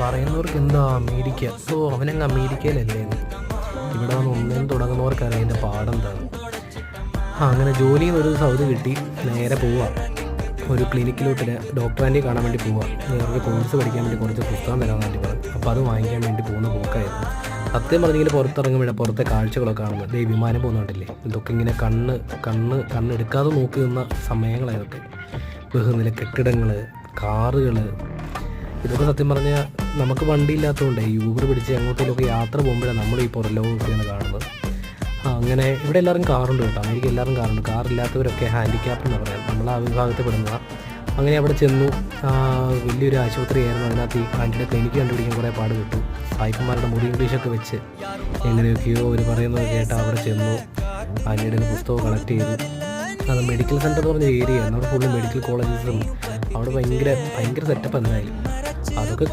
പറയുന്നവർക്ക് എന്താ അമേരിക്ക, ഓ അവനങ്ങ് അമേരിക്കയിലല്ലേ എന്ന്. ഇവിടെ വന്ന് ഒന്നേന്ന് തുടങ്ങുന്നവർക്കറിയാം എൻ്റെ പാടെന്താണ്. അങ്ങനെ ജോലിയിൽ നിന്ന് ഒരു സൗദി കിട്ടി, നേരെ പോവാം ഒരു ക്ലിനിക്കിലോട്ട് ഡോക്ടറെ കാണാൻ വേണ്ടി പോവാം. അവർക്ക് കോഴ്സ് പഠിക്കാൻ വേണ്ടി കുറച്ച് പുസ്തകം തരാമെന്ന് വേണ്ടി പറഞ്ഞു. അപ്പോൾ അത് വാങ്ങിക്കാൻ വേണ്ടി പോകുന്ന പോക്കായിരുന്നു. സത്യം പറഞ്ഞെങ്കിൽ പുറത്തിറങ്ങുമ്പോൾ പുറത്തെ കാഴ്ചകളൊക്കെ കാണുമ്പോൾ വിമാനം പോകുന്നുണ്ടല്ലേ, ഇതൊക്കെ ഇങ്ങനെ കണ്ണെടുക്കാതെ നോക്കി നിന്ന സമയങ്ങളായതൊക്കെ. ബഹുനില കെട്ടിടങ്ങൾ, കാറുകൾ, ഇതൊക്കെ സത്യം പറഞ്ഞാൽ നമുക്ക് വണ്ടിയില്ലാത്തതുകൊണ്ട് യൂബർ പിടിച്ച് അങ്ങോട്ടേലൊക്കെ യാത്ര പോകുമ്പോഴാണ് നമ്മൾ ഈ പുറം ലോകമൊക്കെയാണ് കാണുന്നത്. അങ്ങനെ ഇവിടെ എല്ലാവരും കാറുണ്ട് കേട്ടോ, അമേരിക്ക എല്ലാവരും കാറുണ്ട്. കാറില്ലാത്തവരൊക്കെ ഹാൻഡിക്യാപ്പ് എന്ന് പറയാം, നമ്മൾ ആ വിഭാഗത്തിൽ പെടുന്നതാണ്. അങ്ങനെ അവിടെ ചെന്നു. വലിയൊരു ആശുപത്രിയായിരുന്നു. അതിനകത്ത് ഈ ആൻറ്റിയുടെ ക്ലിനിക്ക് കണ്ടുപിടിക്കാൻ കുറേ പാട് കിട്ടും. സായിപ്പന്മാരുടെ മുറി ഇംഗ്ലീഷൊക്കെ വെച്ച് എങ്ങനെയൊക്കെയോ അവർ പറയുന്നത് കേട്ട് അവിടെ ചെന്നു. ആൻറ്റിയുടെ പുസ്തകം കളക്ട് ചെയ്തു. അത് മെഡിക്കൽ സെൻ്റർ എന്ന് പറഞ്ഞ ഏരിയ ആണ്. അവിടെ ഫുള്ള് മെഡിക്കൽ കോളേജസും അവിടെ ഭയങ്കര സെറ്റപ്പ് എന്തായാലും. അതൊക്കെ